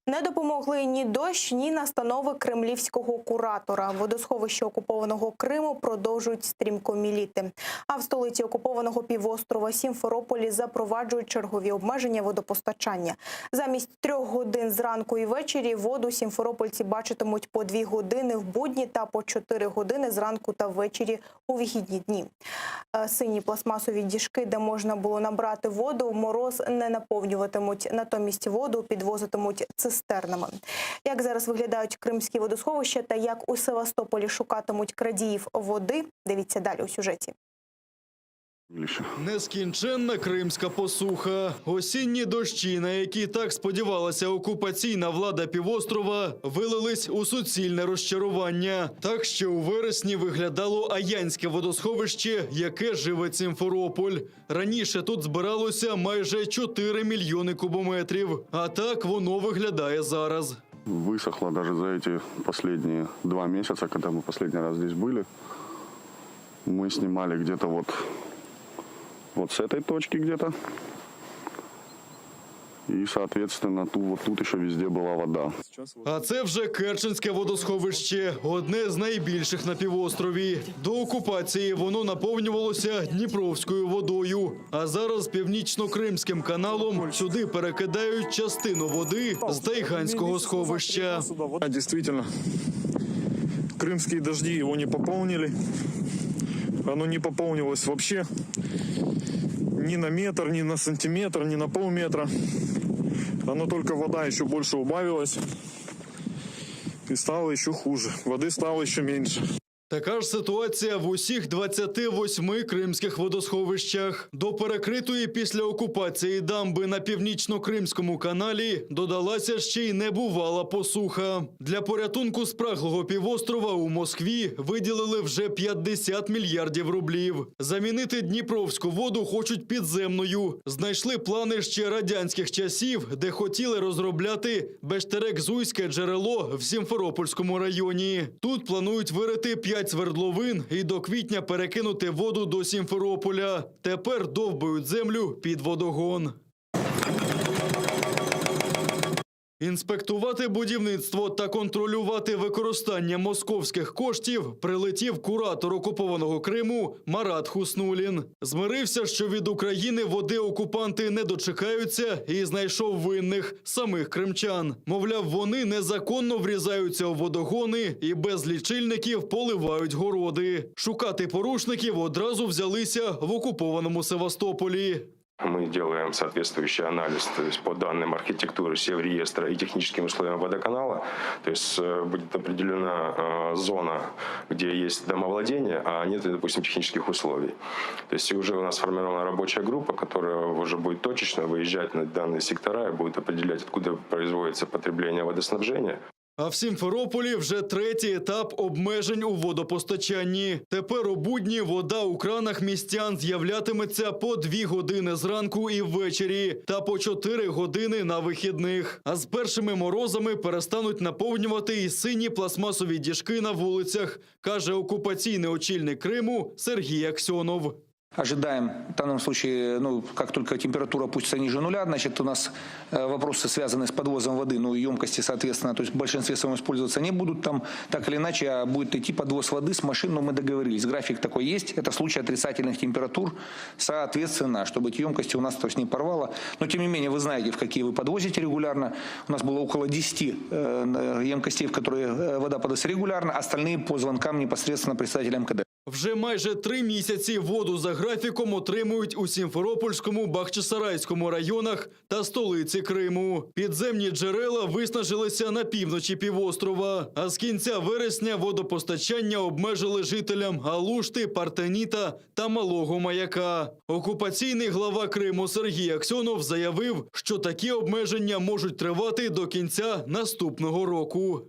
Не допомогли ні дощ, ні настанови кремлівського куратора. Водосховища окупованого Криму продовжують стрімко міліти. А в столиці окупованого півострова Сімферополі запроваджують чергові обмеження водопостачання. Замість 3 годин зранку і ввечері воду сімферопольці бачитимуть по 2 години в будні та по 4 години зранку та ввечері у вихідні дні. Сині пластмасові діжки, де можна було набрати воду, в мороз не наповнюватимуть. Натомість воду підвозитимуть цистернами. Як зараз виглядають кримські водосховища та як у Севастополі шукатимуть крадіїв води, дивіться далі у сюжеті. Нескінченна кримська посуха. Осінні дощі, на які так сподівалася окупаційна влада півострова, вилились у суцільне розчарування. Так що у вересні виглядало Аянське водосховище, яке живе Сімферополь. Раніше тут збиралося майже 4 мільйони кубометрів. А так воно виглядає зараз. Высохло даже за эти последние 2 месяца, когда мы последний раз здесь были. Мы снимали где-то вот с этой точки где-то. И, соответственно, тут еще везде была вода. А це вже Керченське водосховище, одне з найбільших на півострові. До окупації воно наповнювалося Дніпровською водою. А зараз Північно-Кримським каналом сюди перекидають частину води з Тайганського сховища. Действительно, крымские дожди его не пополнили. Оно не пополнилось вообще ни на метр, ни на сантиметр, ни на полметра. Оно только вода еще больше убавилась. И стало еще хуже. Воды стало еще меньше. Така ж ситуація в усіх 28 кримських водосховищах. До перекритої після окупації дамби на Північно-Кримському каналі додалася ще й небувала посуха. Для порятунку спраглого півострова у Москві виділили вже 50 мільярдів рублів. Замінити Дніпровську воду хочуть підземною. Знайшли плани ще радянських часів, де хотіли розробляти Бештерек-Зуйське джерело в Сімферопольському районі. Тут планують вирити 5 свердловин і до квітня перекинути воду до Сімферополя. Тепер довбають землю під водогон. Інспектувати будівництво та контролювати використання московських коштів прилетів куратор окупованого Криму Марат Хуснуллін. Змирився, що від України води окупанти не дочекаються і знайшов винних – самих кримчан. Мовляв, вони незаконно врізаються у водогони і без лічильників поливають городи. Шукати порушників одразу взялися в окупованому Севастополі. Мы делаем соответствующий анализ, то есть по данным архитектуры Севреестра и техническим условиям водоканала. То есть будет определена зона, где есть домовладение, а нет, допустим, технических условий. То есть уже у нас сформирована рабочая группа, которая уже будет точечно выезжать на данные сектора и будет определять, откуда производится потребление водоснабжения. А в Сімферополі вже 3-й етап обмежень у водопостачанні. Тепер у будні вода у кранах містян з'являтиметься по 2 години зранку і ввечері та по 4 години на вихідних. А з першими морозами перестануть наповнювати і сині пластмасові діжки на вулицях, каже окупаційний очільник Криму Сергій Аксьонов. Ожидаем, в данном случае, как только температура опустится ниже нуля, значит, у нас вопросы, связанные с подвозом воды, емкости, соответственно, то есть в большинстве своем использоваться не будут там, так или иначе, а будет идти подвоз воды с машин, но мы договорились, график такой есть, это в случае отрицательных температур, соответственно, чтобы эти емкости у нас то есть не порвало, но тем не менее, вы знаете, в какие вы подвозите регулярно, у нас было около 10 емкостей, в которые вода подается регулярно, остальные по звонкам непосредственно представителям МКД. Вже майже 3 місяці воду за графіком отримують у Сімферопольському, Бахчисарайському районах та столиці Криму. Підземні джерела виснажилися на півночі півострова, а з кінця вересня водопостачання обмежили жителям Алушти, Партеніта та Малого Маяка. Окупаційний глава Криму Сергій Аксьонов заявив, що такі обмеження можуть тривати до кінця наступного року.